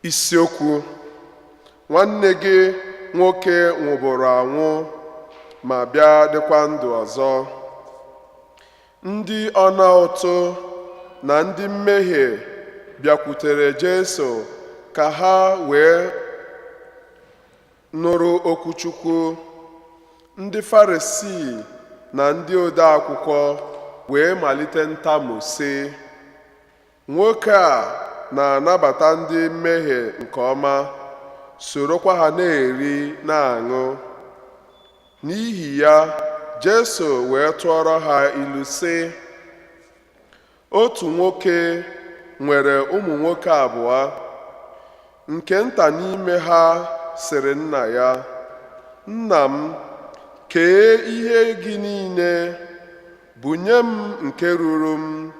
Isiokwu: nwanne gị nwoke nwụbụrụ anwụ ma bịa dịkwa ndụ ọzọ. Ndị ọna ụtụ na ndị mmehie bịakwutere Jesu ka ha wee nụrụ okwu Chukwu. Ndị Farisii na ndị ode akwụkwọ wee malite ntamu sị, nwoke a na-anabata ndị mmehie nke ọma, sorokwa ha na-eri na-aṅụ. N'ihi ya, Jesu wee tụọrọ ha ilu sị, otu nwoke nwere ụmụ nwoke abụọ. Nke nta n'ime ha sịrị nna ya, nna m, kee ihe gị niile, bunye m nke ruru m.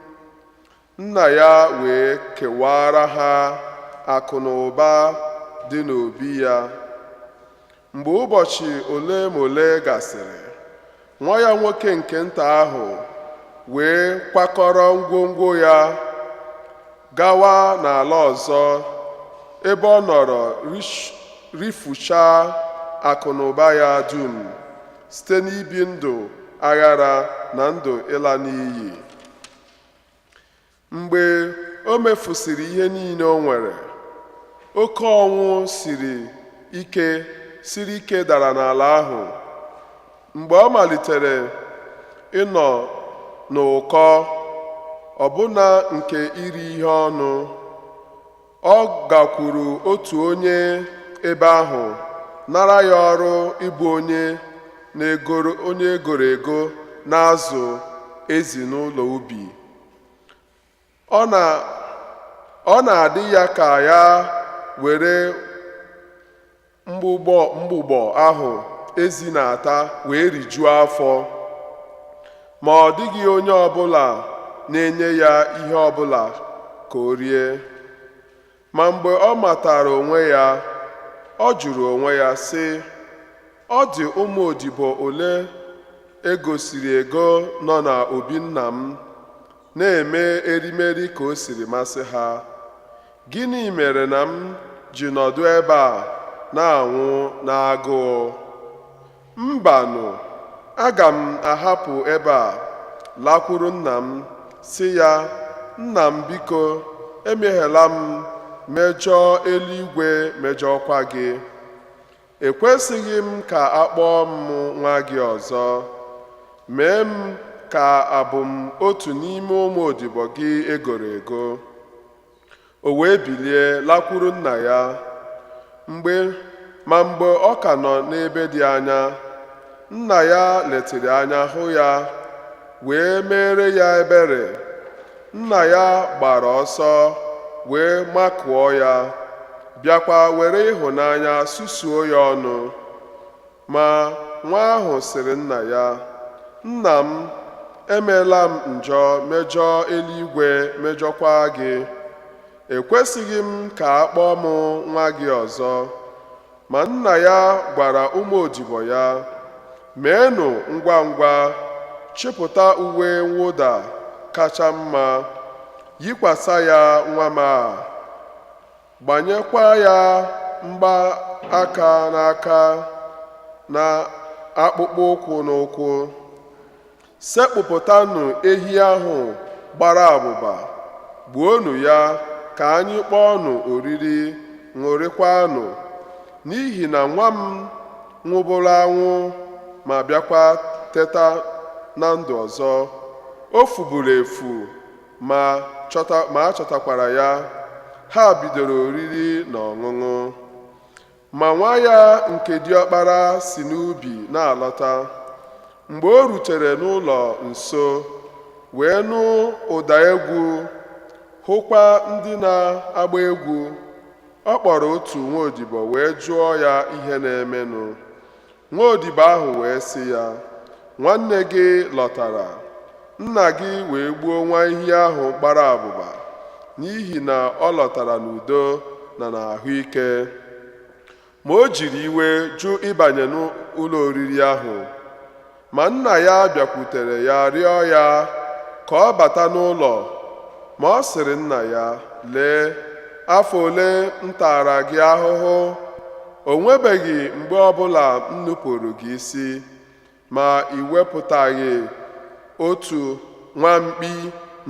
Nna ya wee kewaara ha akụ na ụba dị n'obi ya. Mgbe ụbọchị ole ma ole gasịrị, nwa ya nwoke nke nta ahụ wee kwakọrọ ngwongwo ya gawa n'ala ọzọ, ebe ọ nọrọ rifuchaa akụ na ụba ya dum site n'ibi ndụ aghara na ndụ ịla n'iyi. Mgbe o mefusịrị ihe niile o nwere, oke ọnwụ siri ike dara n'ala ahụ. Mgbe ọ malitere ịnọ n'ụkọ ọbụna nke iri ihe ọnụ, ọ gakwuru otu onye ebe ahụ nara ya ọrụ ịbụ onye egoro ego na-azụ ezi n'ụlọ ubi. Ọ na-adị ya ka ya were mgbụgbọ ahụ ezi na-ata wee rijuo afọ, ma ọ dịghị onye ọbụla na-enye ya ihe ọbụla ka o rie. Ma mgbe ọ matara onwe ya, ọ jụrụ onwe ya sị, ọ dị ụmụ odibo ole egosiri ego nọ n'obi nna m, na-eme erimeri ka o siri masị ha. Gịnị mere na m ji nọdụ ebe a na-anwụ n'agụụ? Mbanụ, aga m ahapụ ebe a lakwuru nna m, sị ya, nna m, biko emehiela m, mejọọ eluigwe mejọọkwa gị. Ekwesịghị m ka a kpọọ m nwa gị ọzọ. Mee m ka abụ m otu n'ime ụmụ odibo gị egoro ego. O wee bilie lakwuru nna ya. Mgbe ọ ka nọ n'ebe dị anya, nna ya letịrị anya hụ ya, wee mere ya ebere. Nna ya gbara ọsọ wee makụọ ya, bịakwa were ịhụnanya susuo ya ọnụ. Ma nwa ahụ sịrị nna ya, nna m, emeela m njọ, mejọọ eluigwe mejọkwa gị. Ekwesịghị m ka a kpọọ m nwa gị ọzọ. Ma nna ya gwara ụmụ odibo ya, meenụ ngwa ngwa, chịpụta uwe mwụda kacha mma, yikwasa ya nwa m a, gbanyekwa ya mgbaaka n'aka na akpụkpọ ụkwụ n'ụkwụ. Sekpụpụtanụ ehi ahụ gbara abụba, gbuonụ ya, ka anyị kpọọnụ oriri, ṅụrịkwanụ. N'ihi na nwa m nwụbụrụ anwụ ma bịakwa teta na ndụ ọzọ. O fuburu efu ma a chọtakwara ya. Ha bidoro oriri na ọṅụṅụ. Ma nwa ya nke diọkpara si n'ubi na-alọta. Mgbe o rutere n'ụlọ nso, wee nụ ụda egwu, hụkwa ndị na-agba egwu, ọ kpọrọ otu nwaodibo wee jụọ ya ihe na-emenụ. Nwaodibo ahụ wee sị ya, nwanne gị lọtara. Nna gị wee gbuo nwa ehi ahụ gbara abụba, n'ihi na ọ lọtara n'udo na n'ahụike. Ma o jiri iwe jụ ịbanye n'ụlọ oriri ahụ. Ma nna ya bịakwutere ya rịọ ya ka ọ bata n'ụlọ. Ma ọ sịrị nna ya, lee, afọ ole m tara gị ahụhụ, o nwebeghị mgbe ọbụla m nupụrụ gị isi, ma ị wepụtaghị otu nwa mkpi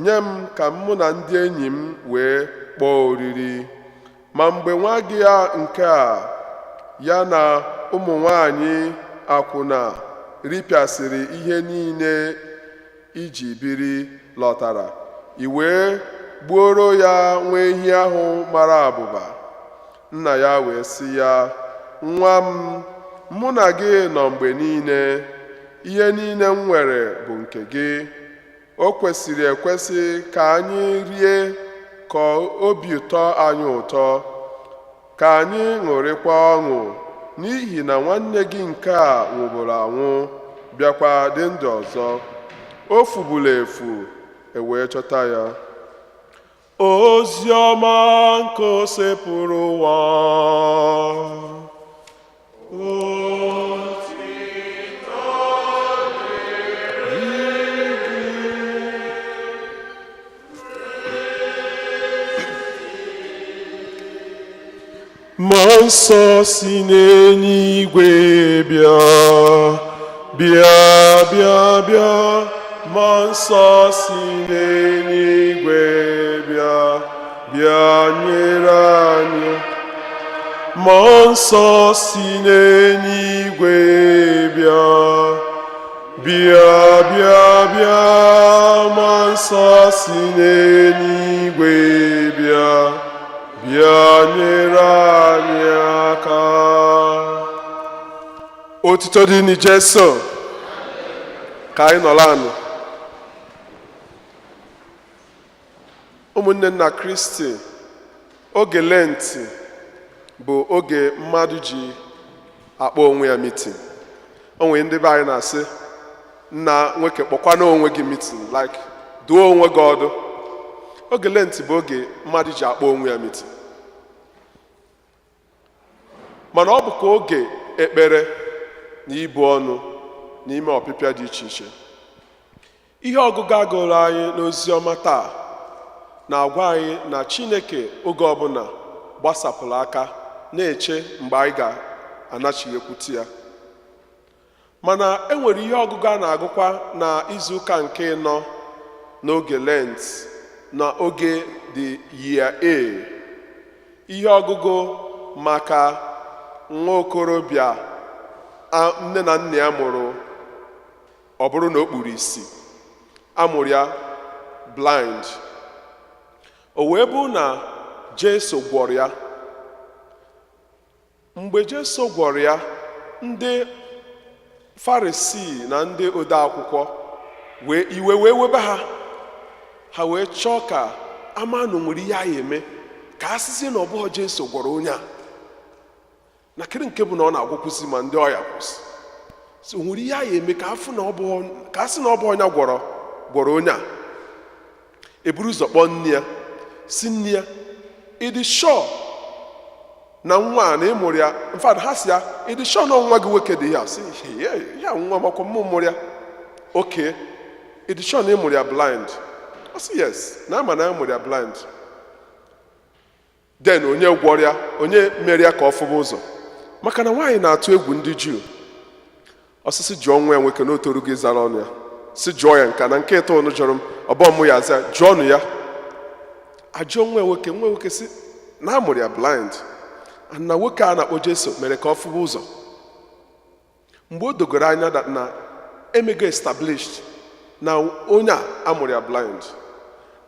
nye m ka mụ na ndị enyi m wee kpọọ oriri. Ma mgbe nwa gị nke a ya na ụmụ nwanyị akwụna ripịasịrị ihe niile iji biri lọtara, i wee gbuoro ya nwa ehi ahụ mara abụba. Nna ya wee sị ya, nwa m, mụ na gị nọ mgbe niile, ihe niile m nwere bụ nke gị. O kwesịrị ekwesị ka anyị rie ka obi ụtọ anyị ụtọ, ka anyị ṅụrịkwa ọṅụ, n'ihi na nwanne gị nke a nwụbụrụ anwụ bịakwa dị ndụ ọzọ, o fuburu efu, e wee chọta ya. Ozi ọma nke o sepụrụ ụwa. Mmụọ nsọ si n'eluigwe bịa, bịa, bịa, bịa. Mmụọ nsọ si n'eluigwe bịa, bịa nyere anyị. Mmụọ nsọ si n'eluigwe bịa, bịa, bịa, bịa. Mmụọ nsọ si n'eluigwe bịa, bịa nyere anyị aka. Otuto dị n'Jesu. Ka anyị nọrọ anụ. Ụmụnne nna Kristi, oge Lenti bụ oge mmadụ ji akpọ onwe ya mitin. Onwe ndị be anyị na-asị, nna nwoke kpọkwana onwe gị mitin, like duo onwe gị ọdụ. Oge Lenti bụ oge mmadụ ji akpọ onwe ya mitin. Mana ọ bụ ka oge ekpere na ibu ọnụ n'ime ọpịpịa dị iche iche. Ihe ọgụgụ agụrụ anyị n'ozi ọma taa na-agwa anyị na Chineke oge ọbụla gbasapụrụ aka na-eche mgbe anyị ga-anachighekwute ya. Mana enwere ihe ọgụgụ a na-agụkwa na izuụka nke 4 n'oge Lent na oge the year A. Ihe ọgụgụ maka nwa okorobịa nne na nna ya mụrụ, ọ bụrụ na o kpuru isi, amụrụ ya blind. O wee bụ na Jesu gwọrọ ya. Mgbe Jesu gwọrọ ya, ndị Farisii na ndị ode akwụkwọ iwe wee webe ha wee chọọ ka amanụ nwere ihe a eme ka a sịzie na ọ bụghị Jesu gwọrọ onye a, na kiri nke bụ na ọ na-agwọkwụsị ma ndị ọya kwụsị. So nwere ihe a eme ka a sị na ọ bụ onye gwọrọ onye a. Eburu ụzọ kpọọ nne ya, si nne ya, ịdị sure na nwa a na ịmụrụ ya? Mfadụ ha si ya, ịdị sure na nwa gị nwoke dị ya? Si ya nwa makwa mụ mụrụ ya. Okay, ịdị sure na ịmụrụ ya blind? Ọ sị yes, na ama na ịmụrụ ya blind. Then onye gwọrọ ya, onye mere ya ka ọ fụba ụzọ? Maka na nwaanyị na-atụ egwu ndị Juu. Ọsịsị jụọ nwa ya nwoke na o toru gị zara ọnụ ya. Si jụọ ya nka na nke ịtọ ọnụ jụrụ m, ọbọ mụ ya za, jụọ ọnụ ya. Ajụọ nwa nwoke si na amụrụ ya blind, na nwoke a na-akpọ Jesu mere ka ọ fụba ụzọ. Mgbe o dogoro anya na emego established na onye a amụrụ ya blind,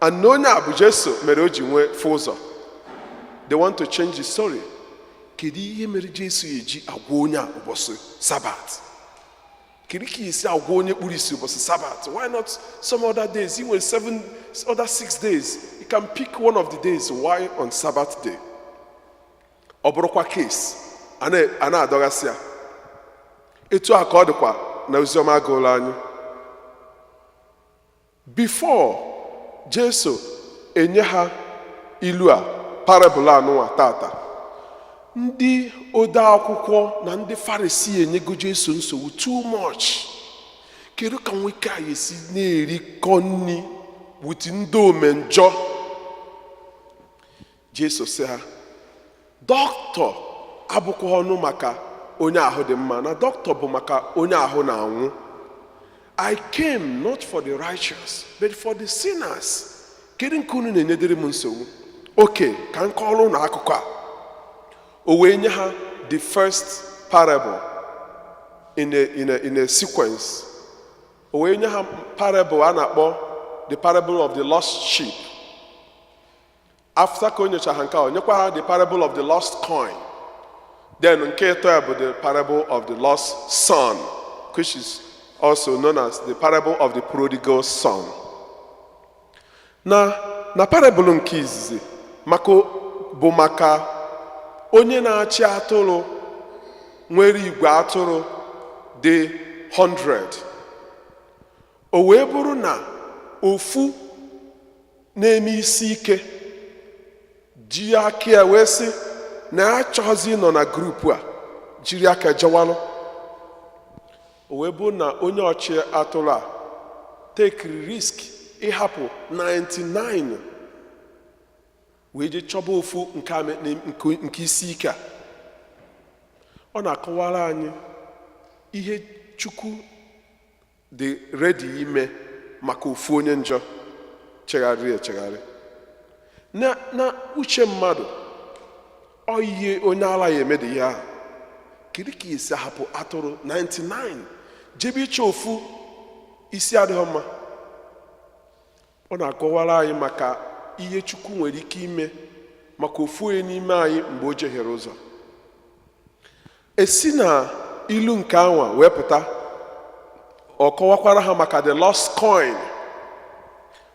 and na onye a bụ Jesu mere o ji nwee fụ ụzọ, they want to change the story. Kedu ihe mere Jesu eji agwa onye a ụbọchị Sabat? Kedu ka isi agwa onye kpuru isi ụbọchị Sabat? Why not some other days? He will 6 days. You can pick one of the days. Why on Sabbath day? Ọ bụrụkwa case a na-adọgasị ya. Etu a ka ọ dịkwa na oziọma agụụla anyị. Before Jesu enye ha ilu a, parable anụwa tata, ndị ode akwụkwọ na ndị Farisii enyego Jesu nsogbu too much. Kedu ka nwoke a esi na-erikọ nri with ndị omenjọ? Jesu sị ha, dọkịta abụkwa ọnụ maka onye ahụ dị mma, na dọkịta bụ maka onye ahụ na-anwụ. I came not for the righteous but for the sinners. Kedu nke unu na-enyedere m nsogbu? Okay, ka m kọọrọ unu akụkọ a. O wee nye ha the first parable in a sequence. O wee nye ha parable a na-akpọ the parable of the lost sheep. After ka o nyocha ha nke a, nyekwa ha the parable of the lost coin. Then nke ịtọ ya bụ the parable of the lost son, which is also known as the parable of the prodigal son. Na parable nke izizi bụ maka onye na-achị atụrụ nwere igwe atụrụ dị 100. O wee bụrụ na ofu na-eme isi ike ji aka ya wee sị na achọghịzi nọ na grupu a, jiri aka jewalụ. O wee bụrụ na onye ọchị atụrụ a take risk ịhapụ 99 wee je chọba ofu nke isi ike a. Ọ na-akọwara anyị ihe Chukwu dị ready ime maka ofu onye njọ chegharị echegharị. Na uche mmadụ, ọ ihe onye ala ya eme dị ihe ahụ. Kedu ka esi ahapụ atụrụ 99 jebe ịchọ ofu isi adịghị mma? Ọ na-akọwara anyị maka ihe Chukwu nwere ike ime maka ofu onye n'ime anyị mgbe o jehiere ụzọ. Esi na ilu nke anwa wee pụta, ọ kọwakwara ha maka the lost coin.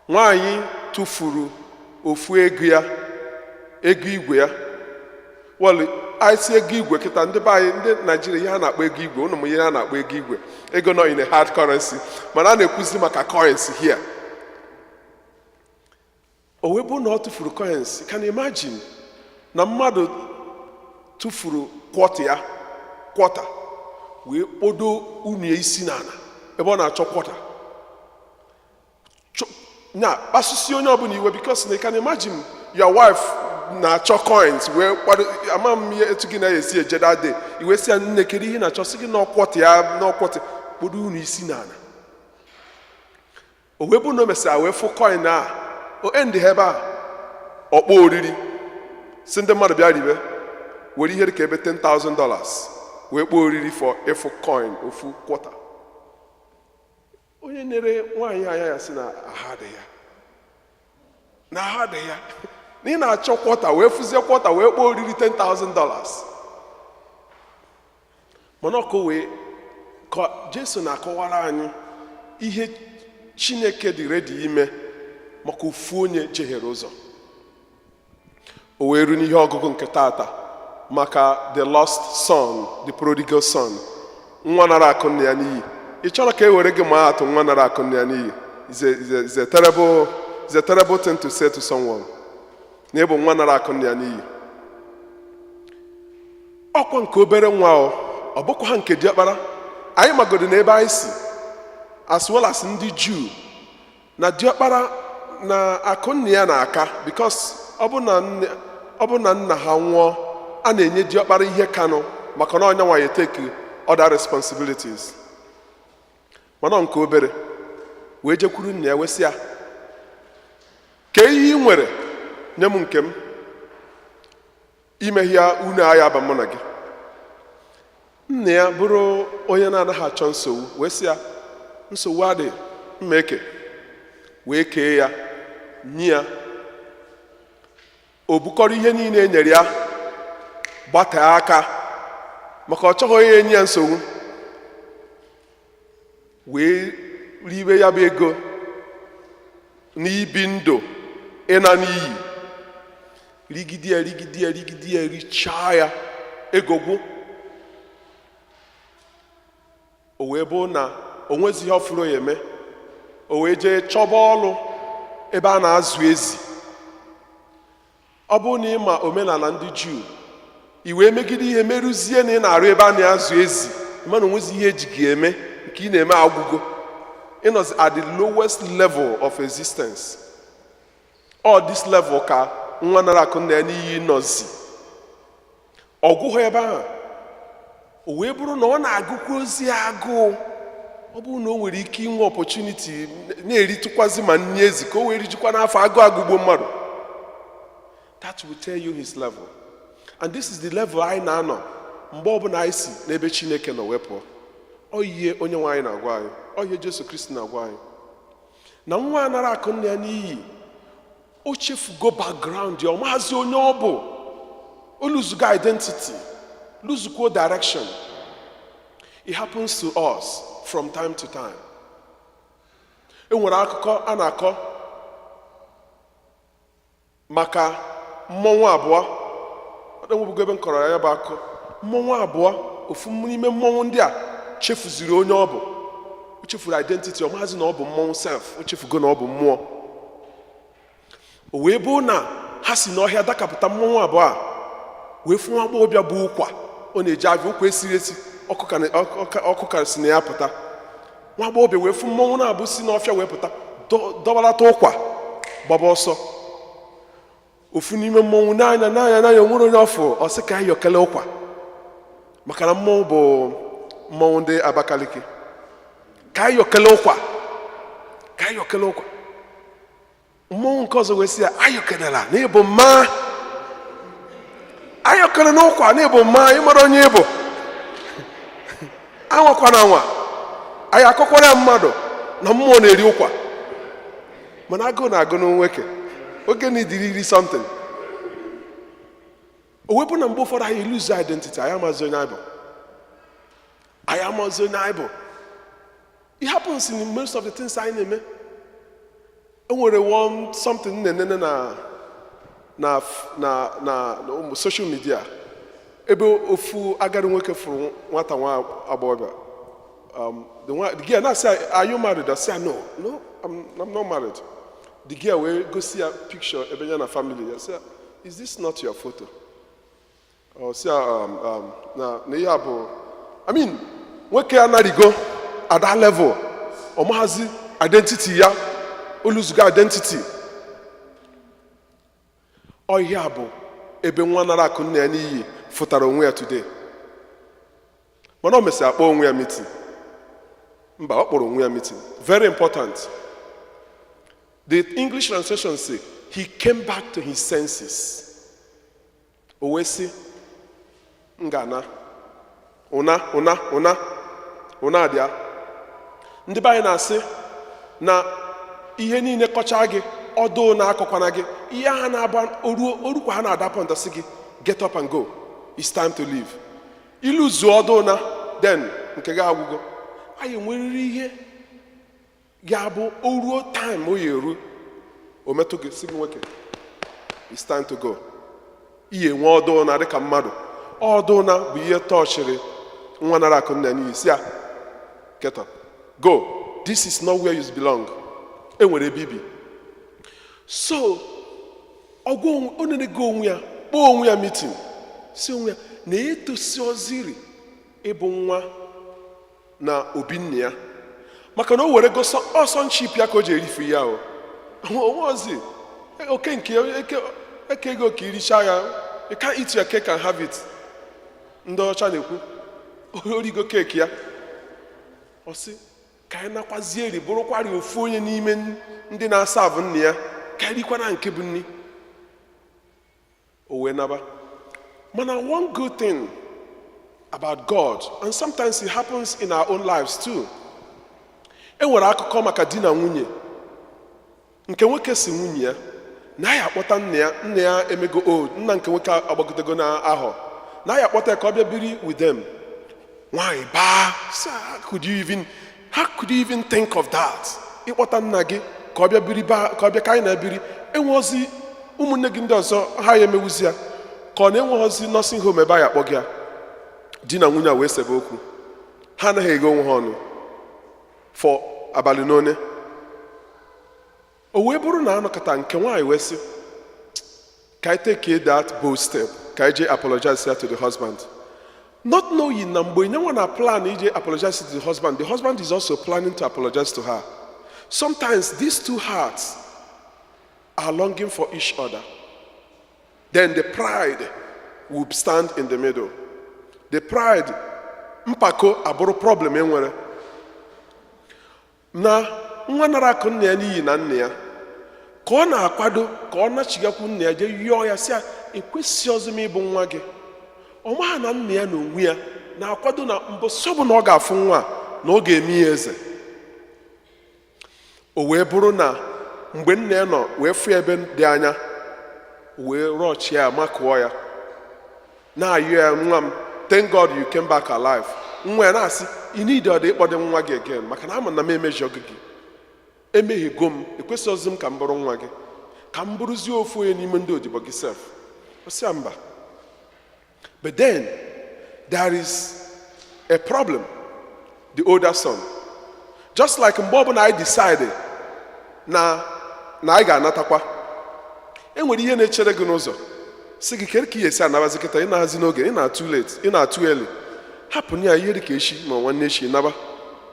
Nwaanyị tụfuru ofu ego igwe ya. Well, anyị si ego igwe kịta, ndị be anyị ndị Naijiria ihe ha na-akpọ ego igwe, ụnụ m ihe ha na-akpọ ego igwe, ego nọ in a hard currency, mana a na-ekwuzi maka coins here. O wee bụ na ọ tụfuru coins. Can you imagine na mmadụ tụfuru kwọta wee kpodo unu ya isi n'ala ebe ọ na-achọ kwọta, na kpasusi onye ọbụla iwe, because na can you imagine your wife na-achọ coins wee kwado, ama m ihe etu gị na-esi eje that day, iwe si ya nne kedu ihe na-achọ, sị gị n'ọkwọta kpodo unu isi n'ala. O wee bụ na o mesịrị wee fụ coin a, o end ebe a ọkpọ oriri si ndị mmadụ bịa ribe, were ihe dịka ebe $10,000 wee kpọọ oriri for ịfụ coin ofu kwọta. Onye nere nwaanyị anya ya si na aha dị ya na ị na-achọ kwọta wee fụzie kwọta wee kpọọ oriri $10,000. Mana ọkụ wee ka Jesu na-akọwara anyị ihe Chineke dị redi ime maka ofu onye jehiere ụzọ. O wee ru n'ihe ọgụgụ nke tata maka the lost son, the prodigal son, nwa nara akụ nne ya n'iyi. Ị chọrọ ka e were gị maa atụ nwa nara akụ nne ya n'iyi? It's a terrible thing to say to someone. Na ịbụ nwa nara akụ nne ya n'iyi. Ọkwa nke obere nwa ọ bụkwa ha nke diọkpara. Anyị magodo n'ebe anyị si, as well as ndị Juu, na diọkpara na akụ nne ya na-aka, because ọ bụ na nna ha nwụọ, a na-enye diọkpara ihe kanụ maka na onye nwa ya take other responsibilities. Mana nke obere wee jekwuru nna ya wee sị ya, ka ihe ị nwere nye m nke m, imehie unu agha aba mụ na gị. Nna ya bụrụ onye na-anaghị achọ nsogbu wee sị ya, nsogbu adịghị, mma eke, wee kee ya nye ya. O bukọrọ ihe niile e nyere ya, gbatee aka maka ọ chọghị onye enye ya nsogbu, wee ribe ya bụ ego n'ibi ndụ ịna n'iyi. Rigide ya richaa ya, ego gwụ. O wee bụ na o nwezighị ọfụrụ ya eme, o wee jee chọba ọlụ ebe a na-azụ ezi. Ọ bụ na ịma omenala ndị Juu, i wee megide ihe merụzie na ị na-arụ ebe a na-azụ ezi, mana onwezi ihe eji gị eme, nke ị na-eme agwụgo. Ịnọzi at the lowest level of existence. All this level ka nwa nara akụ nna ya n'iyi nọzi ọgwụghọ ebe ahụ o wee bụrụ na ọ na-agụkwa ozi agụụ ọ bụrụ na o nwere ike inwe opportunity na-eritụkwazi ma nni ezi ka o wee rijikwa n'afọ agụgbo mmadụ. That will tell you his level. And this is the level anyị na-anọ mgbe ọbụla anyị si n'ebe Chineke nọ wepụ. Ọ ihe onye nwe anyị na-agwa anyị, ọ ihe Jesu Kristi na-agwa anyị na nwa anara akụ nna ya n'iyi o chefugo background ya, ọ maazị onye ọ bụ, o lụzugo identity, lụzukwuo direction. It happens to us from time to time. E nwere akụkọ a na-akọ maka mmọnwụ abụọ. Ọ dịnwebugo ebe m kọrọ ya bụ akụkọ. Mmọnwụ abụọ, ofu n'ime mmọnwụ ndị a chefuziri onye ọ bụ. O chefuru identity, ọ maazị na ọ bụ mmọnwụ self, o chefugo na ọ bụ mmụọ. O wee bụ na ha si n'ọhịa dakapụta mmọnwụ abụọ a wee fụ nwa agbọghọbịa bụ ụkwa ọ na-eji abịa, ụkwa esiri esi, ọkụ ka si na ya pụta. Nwa agbọghọbịa wee fụ mmọnwụ na-abụ si n'ọfịa wee pụta, dọbalata ụkwa gbaba ọsọ. Ofu n'ime mmọnwụ n'anya onwere onye ọfụ, ọ sị ka anyị yọkele ụkwa maka na mmọnwụ bụ mmọnwụ ndị Abakaliki. Ka anyị yọkele ụkwa, ka anyị yọkele ụkwa. Mmọnwụ nke ọzọ wee sị ya, ayọkelela na ịbụ mma, ayọkele n'ụkwa na ịbụ mma, ịmara onye ịbụ. Anwakwana anwa, anyị akọkwara ya mmadụ na mmụọ na-eri ụkwa, mana agụụ na-agụ n'onweke, oge na-ediri iri something. O wepụ na mgbe ụfọdụ anyị lose identity, anyị amazi onye anyị bụ, anyị amazi onye anyị bụ. It happens in most of the things anyị na-eme. O nwere something na-enene na social media ebe ofu agadi nwoke fụrụ nwata nwa agbọghọbịa. The girl na say, are you married? I say, no, I'm not married. The girl will go see a picture ebe ya na family. I say, is this not your photo? Or say, na ihe abụ, I mean, nwoke anarigo at that level, ọ maazị identity ya, o lụzugo identity. Ọ ihe abụ ebe nwa nara akụ nna ya n'iyi fụtara onwe ya today. Mana ọ mesịrị akpọ onwe ya meeting. Mba, ọ kpọrọ onwe ya meeting. Very important. The English translation say, he came back to his senses. O wee sị, ngana, ụna adịa. Ndị be anyị na-asị na ihe niile kọcha gị, ọdụ na-akọkwana gị, ihe ha na-aba orukwa ha na-adapụ ndọsị gị, get up and go. It's time to leave. Iluzu ọdụ na, then nke gị agwụgo. Anyị nweriri ihe ga-abụ oruo time o yeru, o metụ gị sị gị nwoke, it's time to go. Ihe nwe ọdụ na dịka mmadụ. Ọdụ na bụ ihe tọchịrị nwa nara akụ nna n'iyi, si ya, get up, go. This is not where you belong. E nwere bibi. So, ọ na-ego onwe ya, kpọọ onwe ya meeting, si onwe ya na etosi oziri ịbụ nwa na obi nne ya, maka na o were go ọsọ nchip ya ka o ji erifu ya o. Ozi oke nke eke ego ka iricha ya, you can't eat your cake and have it. Ndị ọcha na-ekwu origo keki ya, ọ sị ka anyị nakwazie eri bụrụkwari ofu onye n'ime ndị na-asa avụ nne ya, ka anyị rikwana nke bụ nni. O wee naba. Mana one good thing about God, and sometimes it happens in our own lives too. E nwere akụkọ maka di na nwunye. Nke nwoke si nwunye ya na ya akpọta nne ya emego old, nna nke nwoke agbagotego na ahọ. Na ya akpọta ka ọ bịa biri with them. Why ba? How could you even think of that? Ịkpọta nna gị ka ọ bịa biri ba, ka ọ bịa ka anyị na-ebiri. Enweghịzi ụmụnne gị ndị ọzọ ha ya emewuzi ya. Ka ọ na-enweghịzi nursing home ebe a ya akpọ gị ya. Di na nwunye a wee sebe okwu. Ha anaghị ege onwe ha ọnụ for abalị n'one. O wee bụrụ na anọkọta nke nwaanyị wee sị, ka I take that bold step, ka I je apologize to the husband. Not knowing na mgbe nyanwa na plan ije apologize to the husband is also planning to apologize to her. Sometimes these two hearts are longing for each other. then the pride will stand in the middle. The pride, mpako abụrụ problem enwere. Na nwa nara akụ nna ya n'iyi na nna ya, ka ọ na-akwado ka ọ nachigakwu nna ya jee yọọ ya sị ya ekwesị ọzọ m ịbụ nwa gị. Ọ maha na nna ya na onwe ya na-akwado na mbọsị ọ bụ na ọ ga-afụ nwa na ọ ga-eme ya eze. O wee bụrụ na mgbe nna ya nọ wee fụ ebe dị anya, wee rọchie ya makụọ ya na-ayọ ya, nwa m, thank God you came back alive. Nwa ya na-asị ị need ọ dị ịkpọdo nwa gị again, maka na ama na m emejọ gị emeghego m, ekwesịghịzi m ka m bụrụ nwa gị, ka m bụrụzie ofu onye n'ime ndị odibo gị sef. Ọ sị ya mba. But then there is a problem. The older son, just like mgbe ọbụla anyị decide na anyị ga-anatakwa, enwere ihe na-echere gị n'ụzọ si gị kere ka ihe esi anabazi kịta, ị na-ahazi n'oge, ị na-atụ late, ị na-atụ early. Hapụ ya ihe dị ka echi ma nwanne echi naba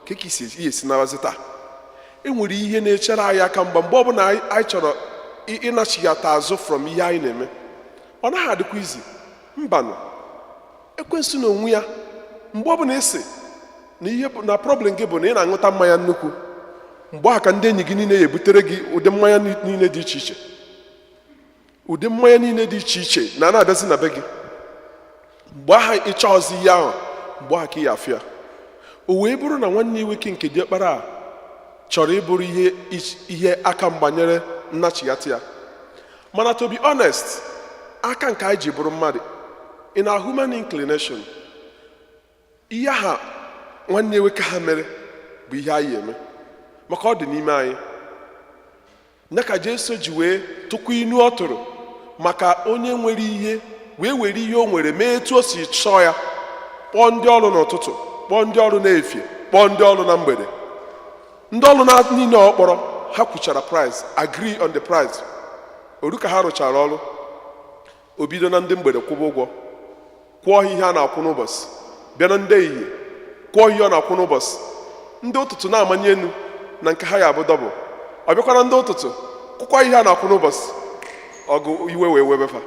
ka ihe esi nabazi taa. Enwere ihe na-echere anyị aka mgbe ọbụla anyị chọrọ ịnachighata azụ from ihe anyị na-eme. Ọ naghị adịkwa izi. Mbanụ, ekwensu na onwe ya mgbe ọbụla esi na problem gị bụ na ị na-aṅụta mmanya nnukwu, mgbe a ka ndị enyi gị niile ya ebutere gị ụdị mmanya niile dị iche iche, ụdị mmanya niile dị iche iche na-abịazi na be gị. Mgbe aha ịchọ ọzọ ihe ahụ, mgbe aha ka ị ya afịa. O wee bụrụ na nwanne nwoke nke diọkpara a chọrọ ịbụrụ ihe aka mgbanyere nnachighata ya. Mana to be honest, aka nke anyị ji bụrụ mmadụ, in our human inclination, ihe ha nwanne nwoke ha mere bụ ihe anyị eme, maka ọ dị n'ime anyị. Nya ka Jesu ji wee tụkwa inu ọ tụrụ maka onye nwere ihe wee were ihe o nwere mee etu o si chọọ ya. Kpọọ ndị ọrụ n'ụtụtụ, kpọọ ndị ọrụ n'efie, kpọọ ndị ọrụ na mgbede. Ndị ọrụ na niile ọ kpọrọ ha kwụchara price, agree on the price. Oru ka ha rụchara ọrụ, o bido na ndị mgbede kwụba ụgwọ, kwụọ ihe a na-akwụ n'ụbọchị, bịa na ndị ehihie kwụọ ihe ọ na-akwụ n'ụbọchị. Ndị ụtụtụ na-amanye enu na nke ha ya abụ dọbụl. Ọ bịakwara ndị ụtụtụ kwụkwa ihe a na-akwụ n'ụbọchị, ọgụ iwe wee webefa.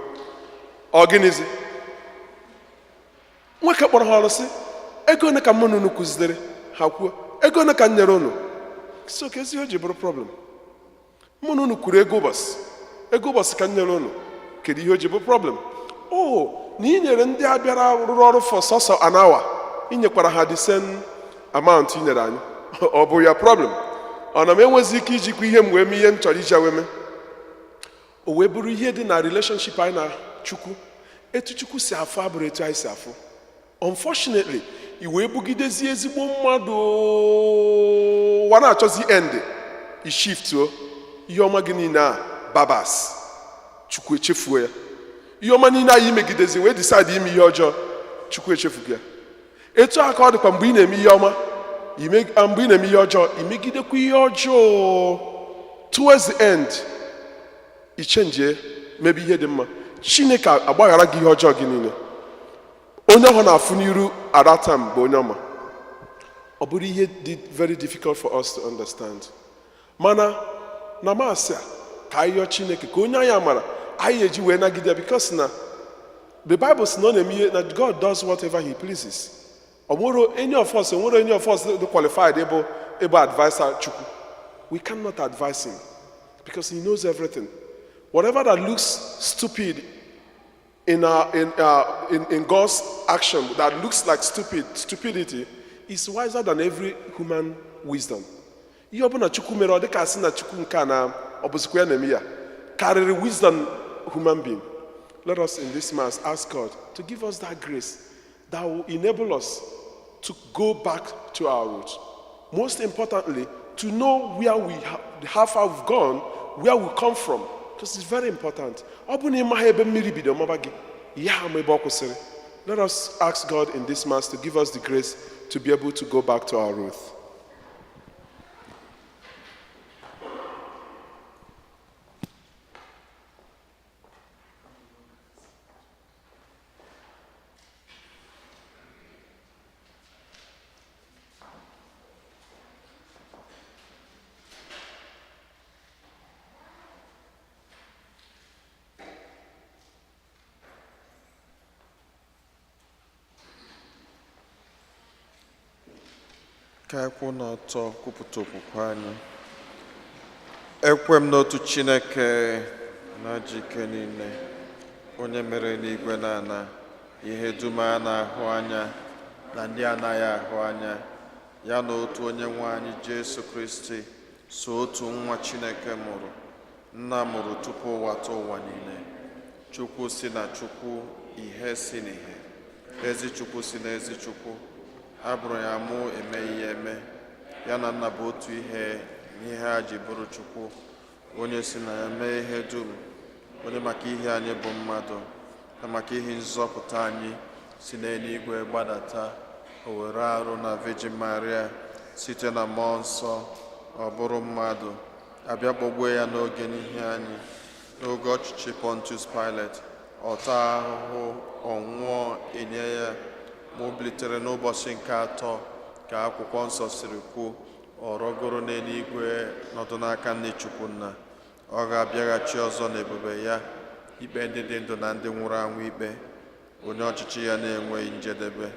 Ọ gịnịzi? Nwoke kpọrọ ha ọrụ sị, ego one ka mụ na unu kụzidere? Ha kwuo, ego one ka m nyere unu? So ka ezi o ji bụrụ problem. Mụ na unu kwuru ego ụbọchị ka m nyere unu, kedu ihe o ji bụ problem? Na ị nyere ndị a bịara rụrụ ọrụ for sọsọ an hour, ị nyekwara ha the same amount ị nyere anyị. Ọ bụ ya problem? Ọ na m enwezi ike ijikwa ihe m wee mee ihe m chọrọ iji wee mee? O wee bụrụ ihe dị na relationship anyị na Chukwu. Etu Chukwu si afụ abụrụ etu anyị si afụ. Unfortunately, i wee bugidezi ezigbo mmadụ wa na-achọzi end, i shiftuo ihe ọma gị niile a babas, Chukwu echefuo ya. Ihe ọma niile anyị imegidezi wee decide ime ihe ọjọọ, Chukwu echefugo ya. Etu aka ọ dịkwa mgbe ị na-eme ihe ọma, mgbe ị na-eme ihe ọjọọ, imegidekwa ihe ọjọọ, towards the end ichenjie mebe ihe dị mma. Chineke agbaghara gị ihe ọjọọ gị niile. Onye ọhụrụ na-afụ n'iru at that time bụ onye ọma. Ọ bụrụ ihe dị very difficult for us to understand. Mana na masị a ka anyị yọọ Chineke ka onye anyị amara anyị eji wee nagide ya, because na the Bible sị na ọ na-eme ihe, na God does whatever he pleases. Ọ nwere any of us dị qualified able advisor Chukwu. We cannot advise him because he knows everything. Whatever that looks stupid in God's action, that looks like stupidity, is wiser than every human wisdom. Ihe ọbụla Chukwu mere ọ dị ka asị na Chukwu nke a na ọ bụzikwa ya na-eme ya karịrị wisdom human being. Let us in this mass ask God to give us that grace that will enable us to go back to our roots. Most importantly, to know how far we've gone, where we come from. Because it's very important. Let us ask God in this mass to give us the grace to be able to go back to our roots. Ka anyị kwụ n'ọtọ kwupụta okwukwe anyị. Ekwe m n'otu Chineke na-ajị ike niile, onye mere n'igwe na ana, ihe dum a na-ahụ anya na ndị anaghị ahụ anya, ya na otu onye nwe anyị Jesu Kristi, so otu nwa Chineke mụrụ, nna mụrụ tupu ụwa tụọ ụwa niile. Chukwu si na Chukwu, ihe si n'ihe, ezi Chukwu si na ezi Chukwu, a bụrụ ya mụ eme ihe eme, ya na nna bụ otu ihe n'ihe ha ji bụrụ Chukwu, onye si na ya mee ihe dum, onye maka ihe anyị bụ mmadụ na maka ihe nzọpụta anyị si n'eluigwe gbadata, o were arụ na Virgin Maria site na mmụọ nsọ, ọ bụrụ mmadụ, abịa gbọgbuo ya n'oge n'ihe anyị, n'oge ọchịchị Pontius Pilate, ọta ahụhụ, ọnwụọ, enye ya, ma o bilitere n'ụbọchị nke atọ ka akwụkwọ nsọ siri kwuo, ọ rọgoro n'eluigwe nọdụ n'aka nne Chukwu Nna. Ọ ga-abịaghachi ọzọ n'ebube ya ikpe ndị dị ndụ na ndị nwụrụ anwụ ikpe, onye ọchịchị ya na-enweghị njedebe.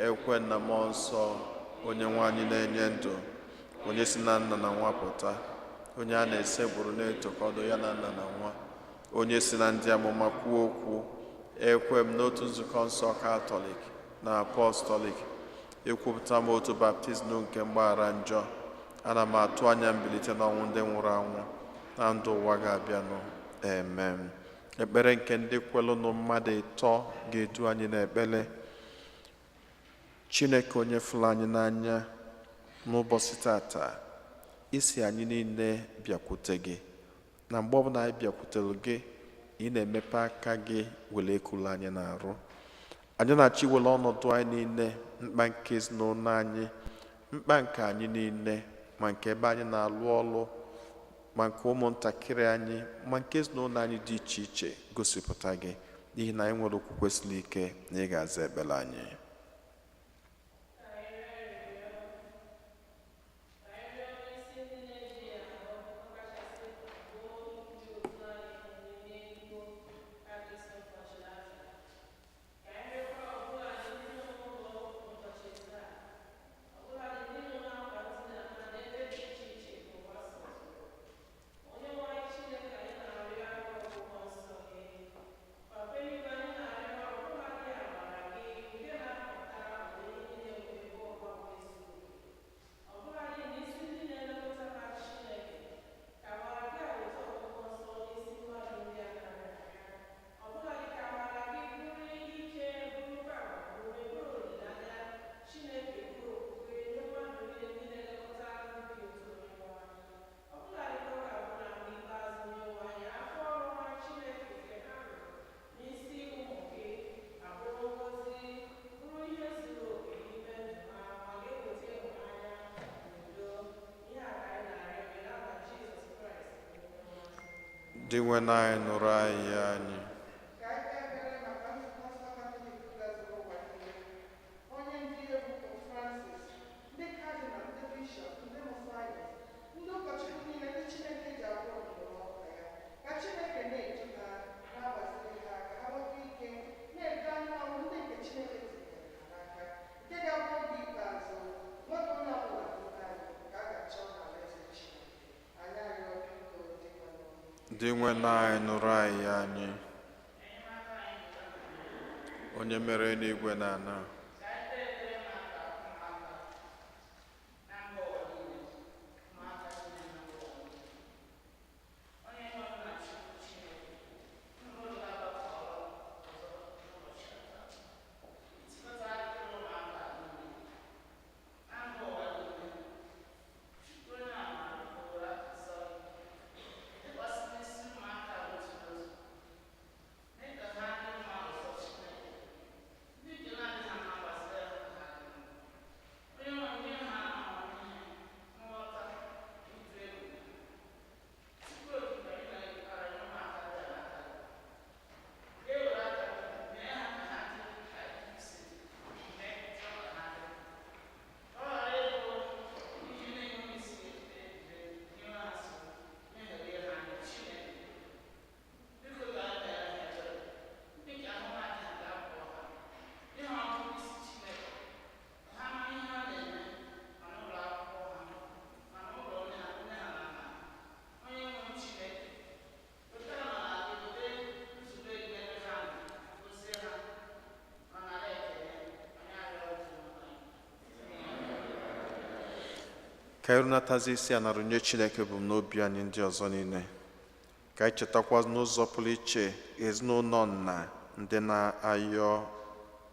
Ekwe na mmụọ nsọ, onye nwe anyị na-enye ndụ, onye si na nna na nwa pụta, onye a na-esegburu na-etokọdo ya na nna na nwa, onye si na ndị amụma kwuo okwu. Ekwe m n'otu nzukọ nsọ Katọlik na Apọstọlik, ekwupụta m otu baptizim nke mgbaghara njọ. Ana m atụ anya mbilite n'ọnwụ ndị nwụrụ anwụ na ndụ ụwa ga-abịanụ. Amen. Ekpere nke ndị kwelụnụ mmadụ ịtọ ga-edu anyị n'ekpere. Chineke onye fụrụ anyị n'anya, n'ụbọchị tata, isi anyị niile bịakwute gị, na mgbe ọbụla anyị bịakwutere gị, ị na-emepe aka gị were ekulu anyị n'arụ. Anyị na-achọ iwere ọnọdụ anyị niile, mkpa nke ezinụlọ anyị, mkpa nke anyị niile, ma nke ebe anyị na-alụ ọrụ, ma nke ụmụntakịrị anyị, ma nke ezinụlọ anyị dị iche iche, gosipụta gị, n'ihi na anyị nwere okwukwe siri ike na ị ga-aza ekpere anyị. Dị nwe na anyị nụrụ anyị anyị. Ka anyị ekpere maka nzukọ nsọ Katọlik gazuru ụwa niile, onye ndị egwu Pope Francis, ndị kadinal, ndị bishọp, ndị mufayis, ndị ụkọchukwu niile, ndị Chineke ji agwọ obodo n'ọka ya, ka Chineke na-edu ha, na-agbaziri ha ka ha nwekwa ike na-edu anya ọrụ ndị nke Chineke tinyere ha n'aka, nke ga-abụ oge ikpeazụ nwoke onye ọbụla n'ime anyị ka a ga-achọ n'alaeze Chineke. Anyị arịọ biko Dị nwe na anyị nụrụ anyị anyị. Onye mere n'igwe na ana, ka anyị runatazi isi a nara nye Chineke bụ n'obi anyị ndị ọzọ niile. Ka anyị chetakwa n'ụzọ pụrụ iche ezinụlọ nna ndị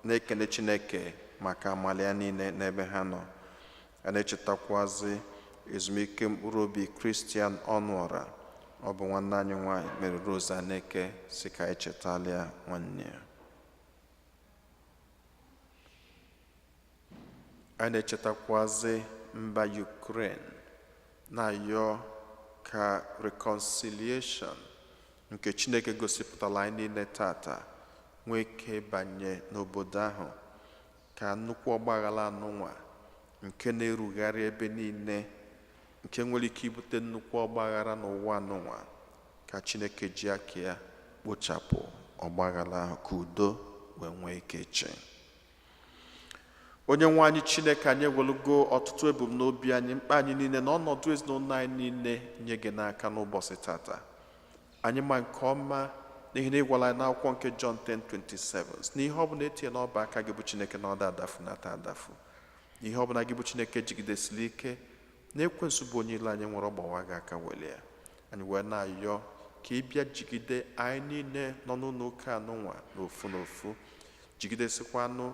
na-ekele Chineke maka amala ya niile n'ebe ha nọ. A na-echetakwazi ezumike mkpụrụ obi Kristian Ọnụọra, ọ bụ nwanne anyị nwanyị Mary Rose Aneke, si ka anyị chetalịa nwanne ya. A na-echetakwazi mba Ukraine na-ayọ ka reconciliation nke Chineke gosipụtara anyị niile tata nwee ike banye n'obodo ahụ, ka nnukwu ọgbaghara anụnwa nke na-erugharị ebe niile, nke nwere ike ibute nnukwu ọgbaghara n'ụwa anụnwa, ka Chineke ji aka ya kpochapụ ọgbaghara ahụ, ka udo wee nwee ike chi. Onye nwe anyị Chineke, anyị ewelugo ọtụtụ ebumnobi anyị, mkpa anyị niile na ọnọdụ ezinụlọ anyị niile nye gị n'aka n'ụbọchị tata. Anyị ma nke ọma n'ihi na ịgwala anyị n'akwụkwọ nke John 10:27 na ihe ọbụla etinye n'ọba aka gị bụ Chineke na ọ da adafu na ata adafu. Ihe ọbụla gị bụ Chineke jigidesiri ike na ekwensu bụ onye ile anyị nwere ọgbawa gị aka wele ya. Anyị wee na-ayọ ka ị bịa jigide anyị niile nọ n'ụlọ ụka anụnwa n'ofu n'ofu, jigidesikwanụ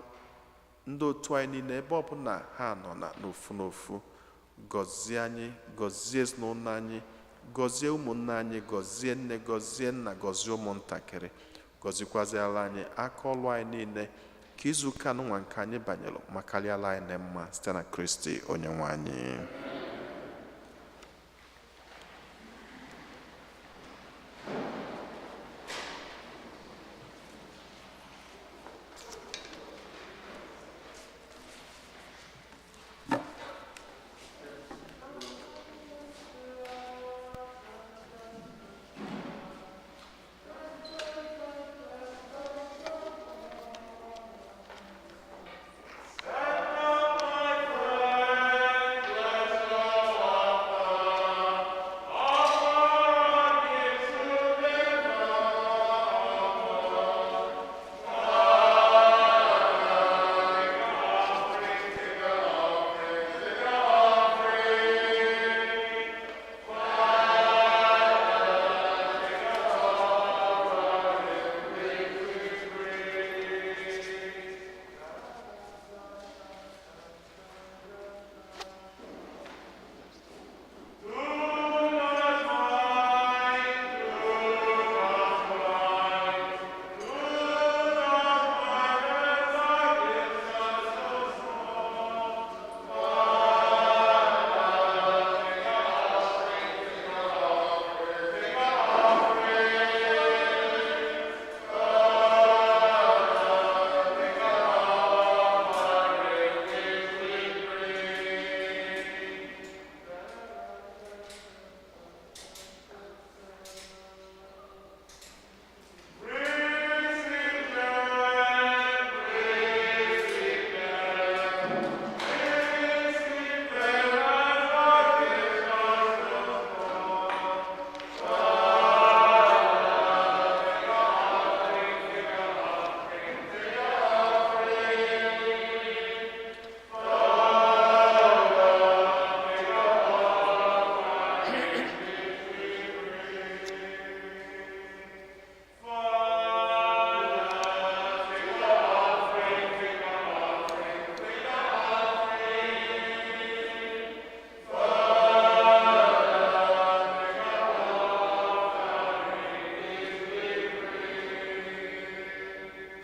ndị otu anyị niile ebe ọbụla ha nọ n'ofu n'ofu. Gọzie anyị, gọzie ezinụlọ anyị, gọzie ụmụnne anyị, gọzie nne, gọzie nna, gọzie ụmụntakịrị, gọzikwaziala anyị aka ọlụ anyị niile, ka izu ụka anụnwa nke anyị banyere ma karịala anyị na mma site na Kristi onye nwe anyị.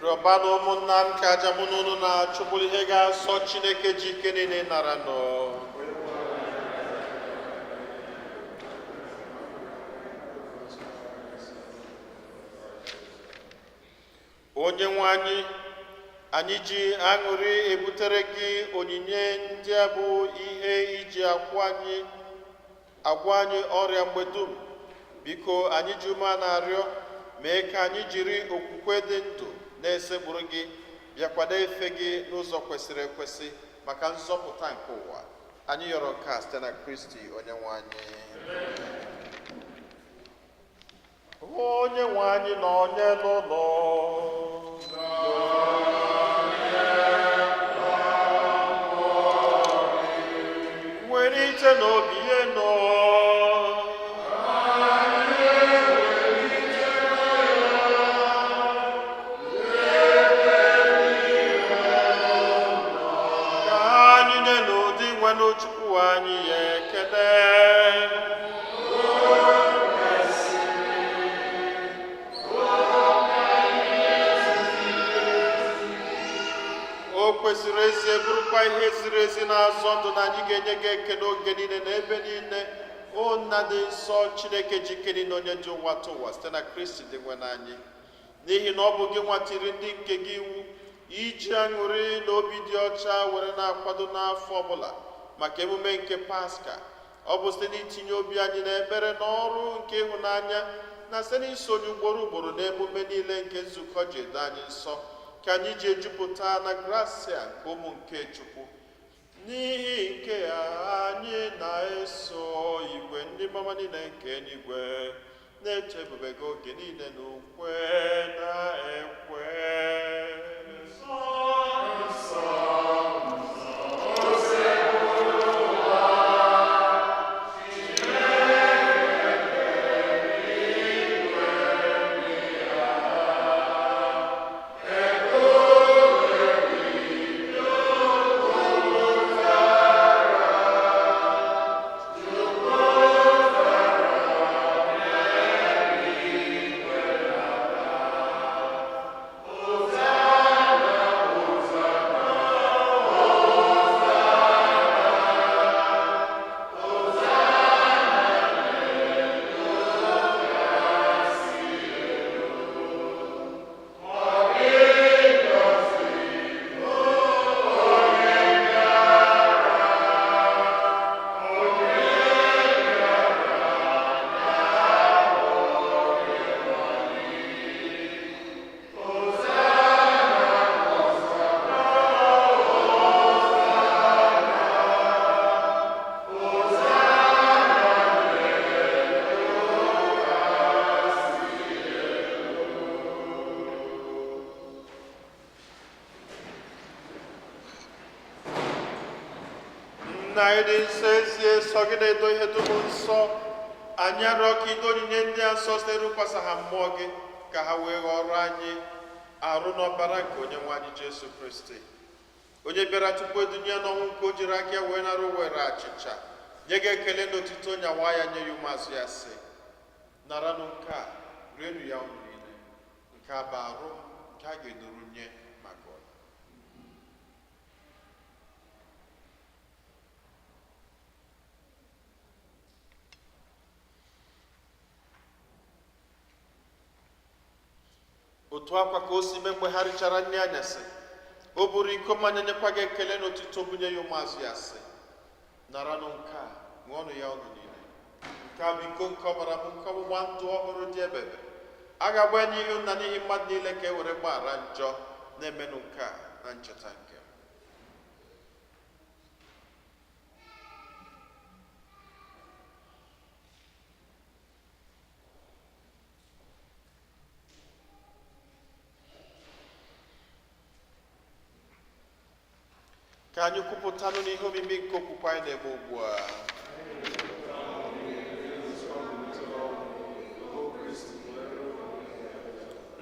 Rịọbanụ ụmụnna m ka aja mụ na unu na-achụgburu ihe ga-asọ Chineke ji ike niile nara nọ. Onye nwe anyị ji aṅụrị ebutere gị onyinye ndị a bụ ihe iji agwọ anyị ọrịa mgbe dum. Biko anyị ji ume na-arịọ, mee ka anyị jiri okwukwe dị ndụ na-esekpụrụ gị bịakwado efe gị n'ụzọ kwesịrị ekwesị maka nzọpụta nke ụwa. Anyị yọrọ nke a site na Kristi onye nwe anyị. Onye nwe anyị nọ onye n'ụlọ nwere ite welite n'obi ihe nọ. Ka anyị nye n'ụdị nwenụ Chukwu anyị ya ekele. O kwesịrị ezi bụrụkwa ihe ziri ezi na-azọ ndụ na anyị ga-enye gị ekele oge niile na ebe niile. O nna dị nsọ Chineke jikere na onye ji ụwa tụ ụwa site na Kristi dị nwe n'anyị, n'ihi na ọ bụ gị nwatiri ndị nke gị iwu iji aṅụrị na obi dị ọcha were na-akwado n'afọ ọbụla maka emume nke Paska. Ọ bụ site n'itinye obi anyị n'ebere na ọrụ nke ịhụnanya na site n'isonye ugboro ugboro na emume niile nke nzukọ ji edo anyị nsọ, ka anyị ji ejupụta na gracia nke ụmụ nke Chukwu. N'ihi nke a, anyị na-eso igwe ndị mama niile nke eluigwe na-eto ebube gị oge niile na ukwe na ekwe. Na ịdị nsọ ezie sọ gị na-edo ihe dum nsọ, anyị arịọ ka ido onyinye ndị a nsọ site n'ịkwasa ha mmụọ gị, ka ha wee ghọrọ anyị arụ n'ọbara nke onye nwe anyị Jesu Kristi, onye bịara tupu edunye n'ọnwụ nke o jiri aka ya wee nara were achịcha nye gị ekele n'otito nyawa ya nye ya ụmụazụ ya sị, naranụ nke a rienụ ya unu niile, nke a bụ arụ nke a ga-edoro nye maka ọla. Otu akwa ka o si mee mgbe ha richara nri anyasị, o buru iko mmanya nyekwa gị ekele n'otito bunye ya ụmụazụ ya sị, naranụ nke a ṅụọnụ ya ọnụ niile, nke a bụ iko nke ọbara m nke ọgbụgba ndụ ọhụrụ dị ebebe, a ga-agba ya n'ihu nna n'ihi mmadụ niile ka e were gbaghara njọ, na-emenụ nke a na ncheta nke m. Ka anyị kwupụtanụ n'ihe omimi nke okwukwe anyị na-eme ugbu a.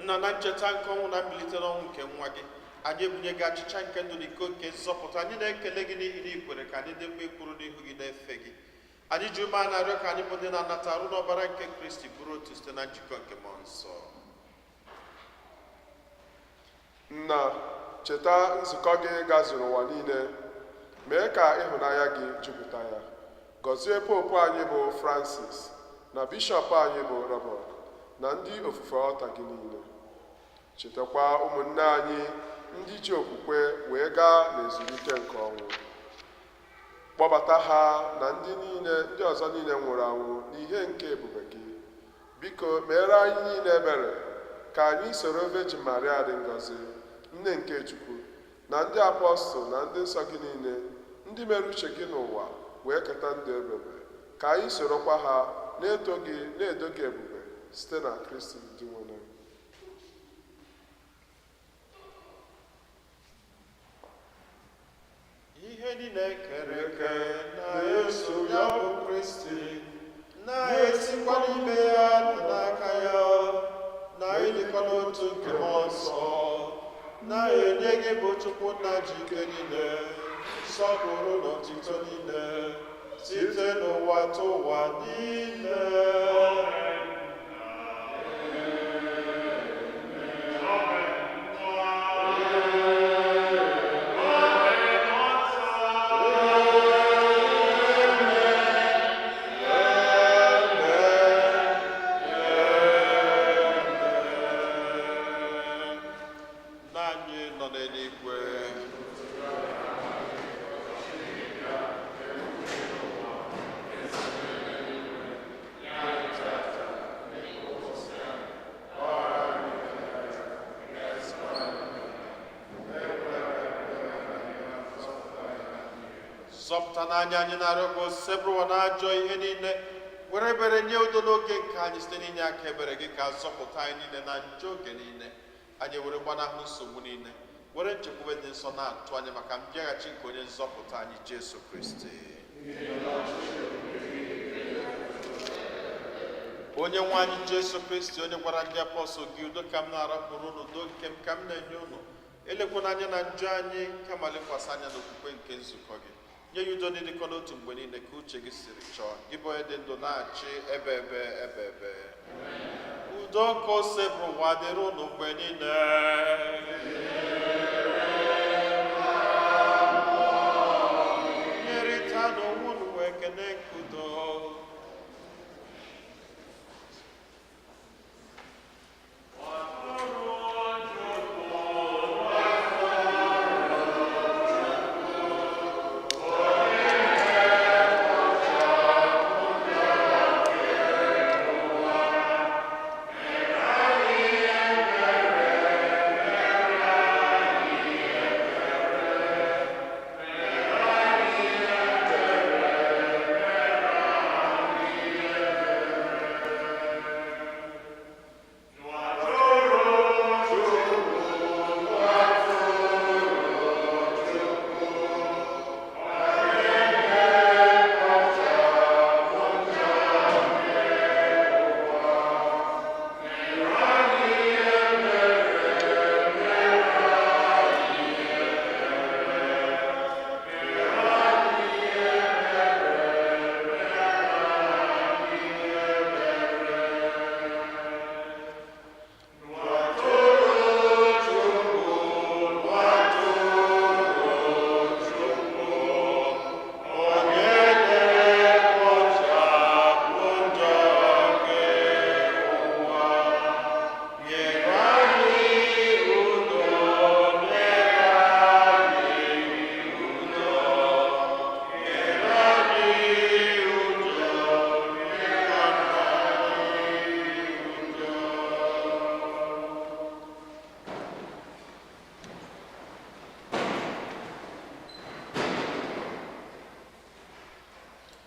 Nna, na ncheta nke ọnwụ na mbilite n'ọnwụ nke nwa gị, anyị ebunye gị achịcha nke ndụ na iko nke nzọpụta. Anyị na-ekele gị n'ihi na ikwere ka anyị dị mma ikwuru n'ihu gị na-efe gị. Anyị ji ume a na-arịọ ka anyị bụ ndị na-anata arụ n'ọbara nke Kristi bụrụ otu site na njikọ nke mmụọ nsọ. Nna, cheta nzukọ gị gazuru ụwa niile, mee ka ịhụnanya gị jupụta ya. Gọzie popu anyị bụ Francis na bishọp anyị bụ Robert na ndị ofufe ọta gị niile. Chetakwa ụmụnne anyị ndị ji okwukwe wee gaa n'ezumike nke ọnwụ. Kpọbata ha na ndị ọzọ niile nwụrụ anwụ n'ihe nke ebube gị. Biko meere anyị niile ebere ka anyị soro Virgin Maria dị ngọzi, nne nke Chukwu, na ndị apọstụl na ndị nsọ gị niile, ndị mere uche gị n'ụwa wee keta ndụ ebube, ka anyị sorokwa ha na-eto gị na-edo gị ebube site na Kristi dị nwere. Ihe niile kere eke na-eso ya bụ Kristi, na-esikwa n'ime ya na n'aka ya, na ịdịkwa n'otu nke mmụọ nsọ, na-enye gị bụ Chukwu nna ji ike niile, nsọpụrụ na otuto niile, site n'ụwa tụ ụwa niile. Zọpụta n'anya anyị na-arịọ ka o sepụrụwa n'ajọ ihe niile, were ebere nye udo n'oge nke anyị site n'inye aka ebere gị ka zọpụta anyị niile na njọ oge niile. Anyị were gbanahụ nsogbu niile, were nchekwube dị nsọ na-atụ anya maka mbịaghachi nke onye nzọpụta anyị Jesu Kristi. Onye nwe anyị Jesu Kristi, onye gwara ndị apọstọl gị, udo ka m na-arapụrụ unu, udo nke m ka m na-enye unu, elekwana anya na njọ anyị kama lekwasị anya n'okwukwe nke nzukọ gị. Nye ya udo dịdịkọ n'otu mgbe niile ka uche gị siri chọọ, gị bụ onye dị ndụ na-achị ebe ebe. Udo ka o sepụrụ ụwa dịrị unu mgbe niile. Nyerịta n'onwe unu wee ekene nke udo.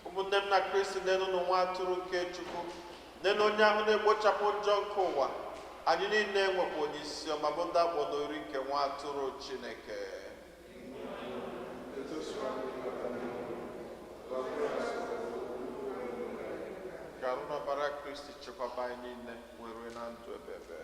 Ụmụnne m na Kristi, nenu n'ụwa atụrụ nke Chukwu, nenu onye ahụ na-egbochapụ njọ nke ụwa. Anyị niile nwekwa onye isi ọma bụ ndị akpọ n'ori nke nwa atụrụ Chineke. Ka arụ n'ọbara Kristi chekwaba anyị niile wee rue na ndụ ebebe.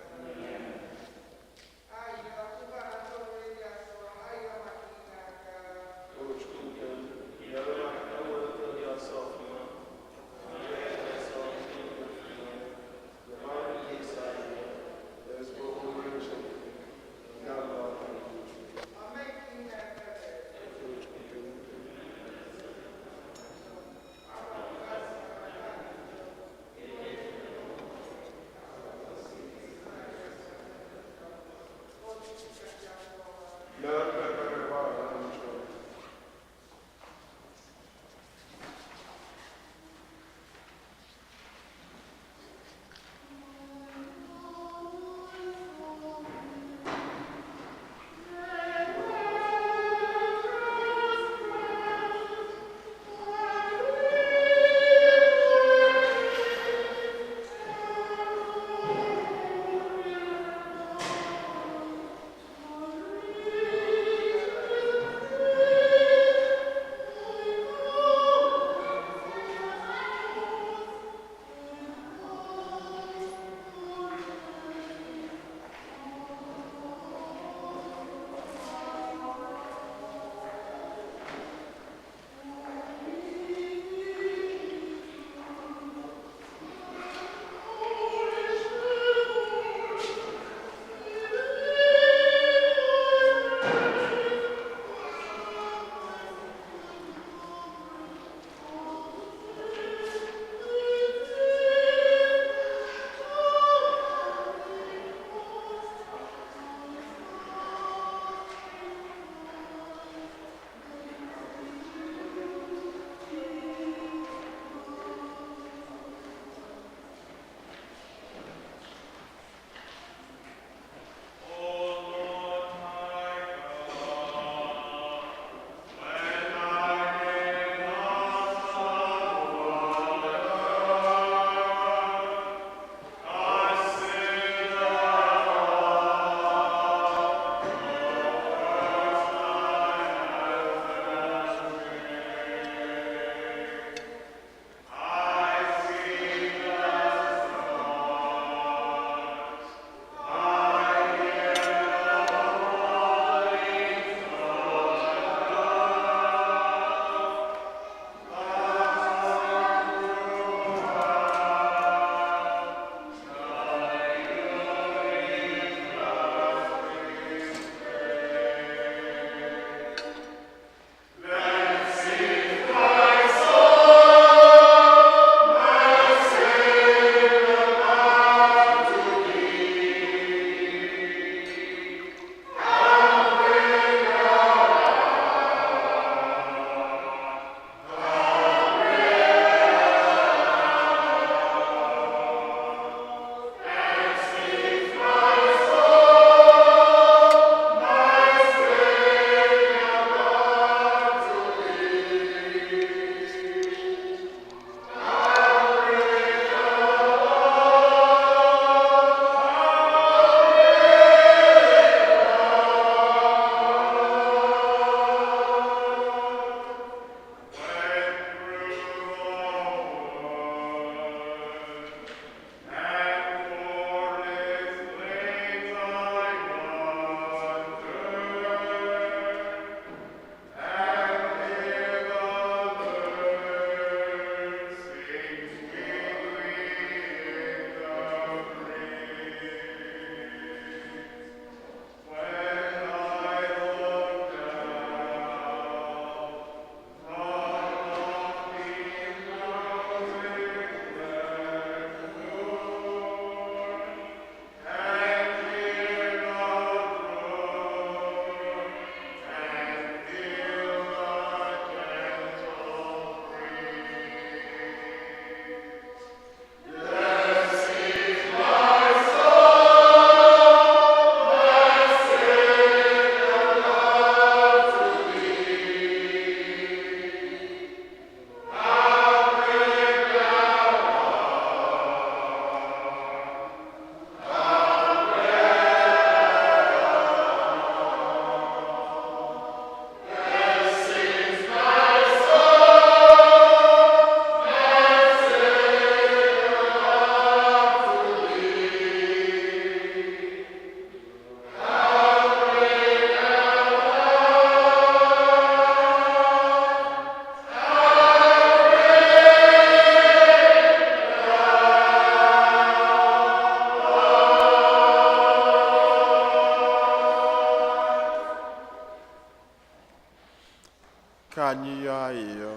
Ka anyị yọọ ayịyọ.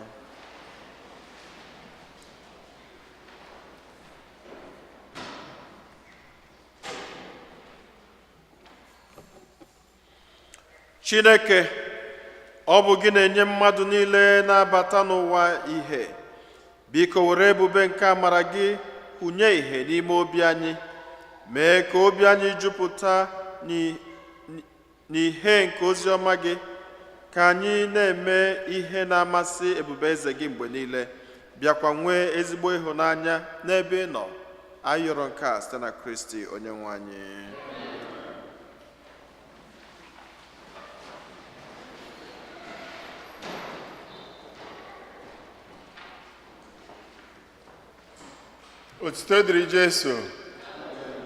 Chineke, ọ bụ gị na-enye mmadụ niile na-abata n'ụwa ihe. Biko were ebube nke amara gị hụnye ihe n'ime obi anyị, mee ka obi anyị jupụta n'ihe nke ozi ọma gị, ka anyị na-eme ihe na-amasị ebube eze gị mgbe niile, bịakwa nwee ezigbo ịhụnanya n'ebe ị nọ. Anyị rịọrọ nke a site na Kristi onye nwe anyị. Otito dịrị Jesu.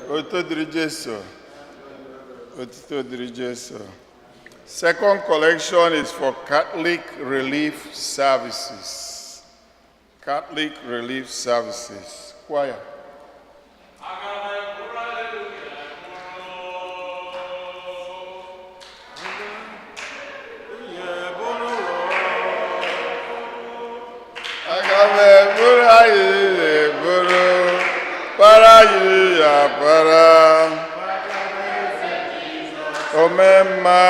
Otito dịrị Jesu. Otito dịrị Jesu. Second collection is for Catholic Relief Services. Catholic Relief Services. Choir. Para you ya para Omema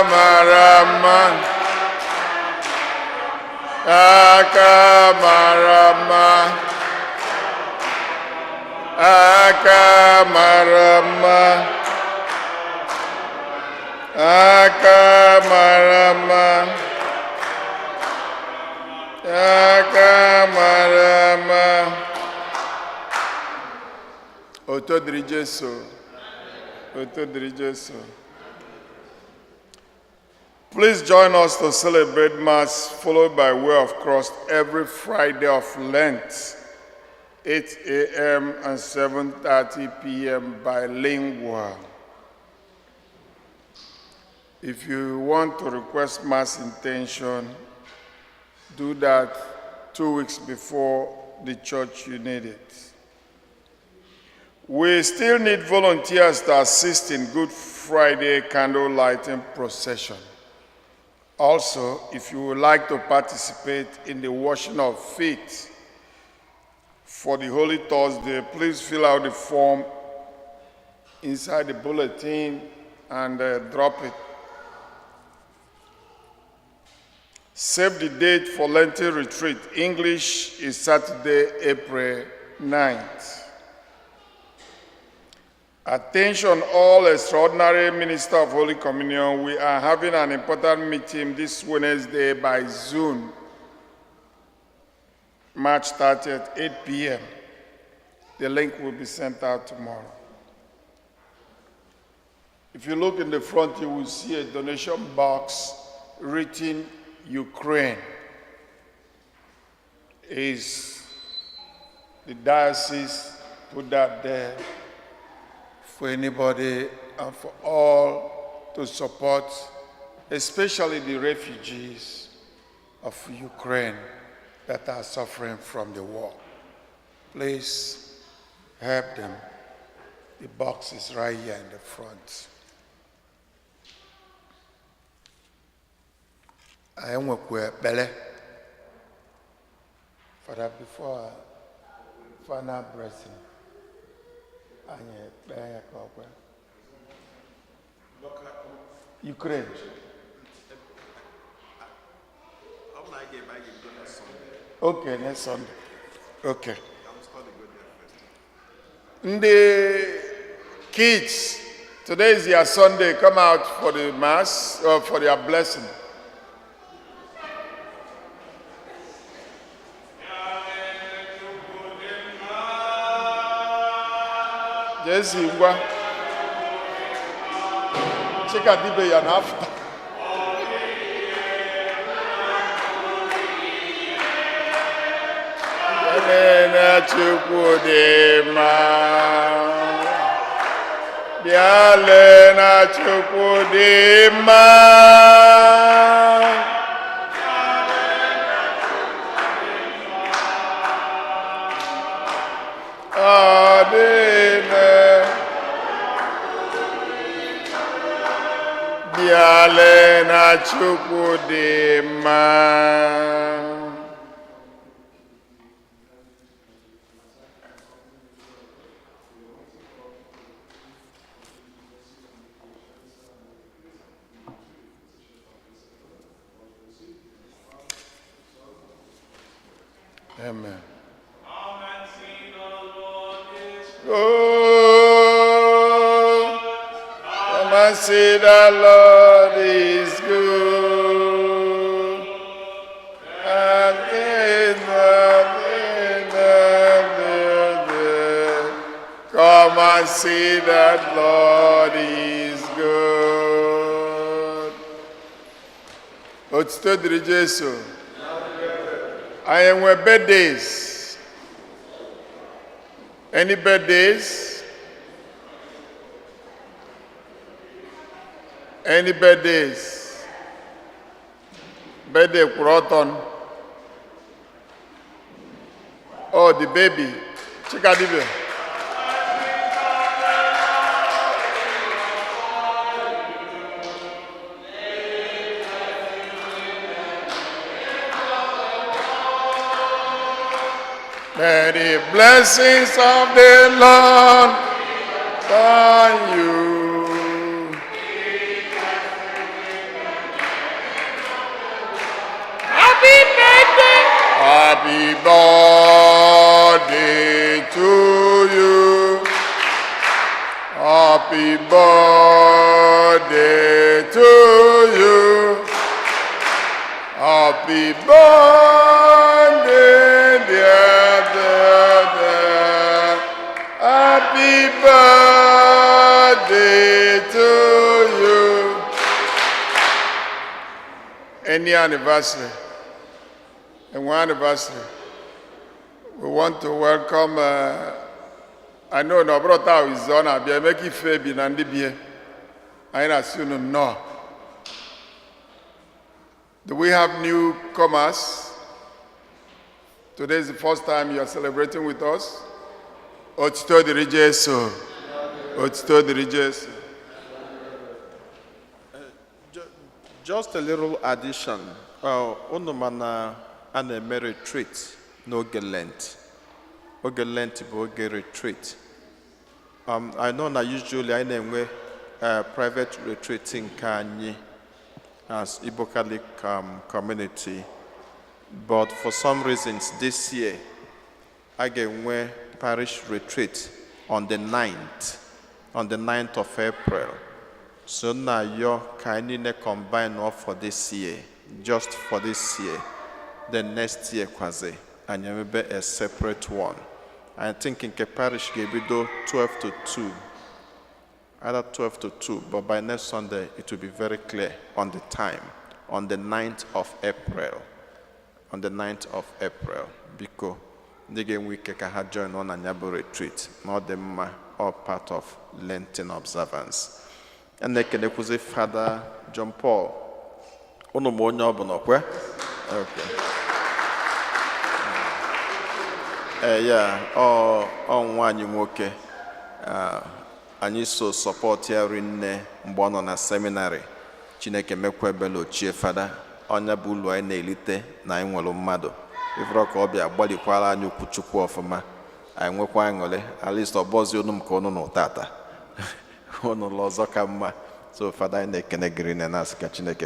Akamarama Akamarama Akamarama Akamarama Akamarama Akamarama. Otito dịrị Jesu. Otito dịrị Jesu. Please join us to celebrate Mass followed by way of cross every Friday of Lent, 8 a.m. and 7:30 p.m. bilingual. If you want to request Mass intention, do that 2 weeks before the church you need it. We still need volunteers to assist in Good Friday candle lighting procession. Also, if you would like to participate in the washing of feet for the Holy Thursday, please fill out the form inside the bulletin and drop it. Save the date for Lenten retreat. English is Saturday, April 9th. Attention all extraordinary minister of Holy Communion. We are having an important meeting this Wednesday by Zoom, March 30th, 8 p.m. The link will be sent out tomorrow. If you look in the front, you will see a donation box written Ukraine. Is the diocese put that there for anybody and for all to support, especially the refugees of Ukraine that are suffering from the war. Please help them. The box is right here in the front. I am with Bele. Father, before final blessing, Ukraine. Okay, next Sunday. Okay. The kids, today is their Sunday. Come out for the Mass or for their blessing. Jesse, ngwa. Chika dibe ya n'afọ. Chukwu dị mma. Bịa lee na Chukwu dị mma. Ọ dị mma. Bịa lee na Chukwu dị mma. Amen. Come and see the Lord is Oh, come and see the Lord is good. And come and see that Lord is good. Otito dịrị Jesu. I am with birthdays. Any birthdays? Any birthdays? Birthday Kuroton. Oh, the baby. Chikadibe. May the blessings of the Lord on you. Happy birthday! Happy birthday to you. Happy birthday to you. Happy birthday, dear. Happy birthday to you. Any anniversary, and one anniversary, we want to welcome. I know no brother is on. I be making fabi nandi be. I assume no. Do we have newcomers? Today is the first time you are celebrating with us. Otito dịrị Jesu. Otito dịrị Jesu. Just a little addition. Unu mana a na-eme retreat n'oge Lent. Oge Lent bụ oge retreat. I know na usually anyị na-enwe private retreat nke anyị as Igbo Catholic community. But for some reasons this year, I ga-enwe parish retreat on the 9th of April. So now you can combine off for this year, just for this year. The next year, quasi, and you maybe a separate one. I think in the parish gave it 12 to 2, either 12 to 2, but by next Sunday it will be very clear on the time, on the 9th of April. On the 9th of April, because the game we can join on a retreat, not the all part of Lenten observance. And they can accuse Father John Paul. Ono mo nya obo nokwe. Okay. On nwanyi nwoke. Anyị so support ya rinne mgbe ọ nọ na seminary. Chineke mekwa belo chie Father. Onya bụ ụlọ anyị na-elite na anyị nwere mmadụ ifere ka ọ bịa gbalikwara anyị okwuchukwu ọfụma anyị nwekwa aṅụrị at least ọbọzi unu m ka unu nọ tata unu lọ ọzọ ka mma so Fada anyị na-ekene gịrị na asị ka Chineke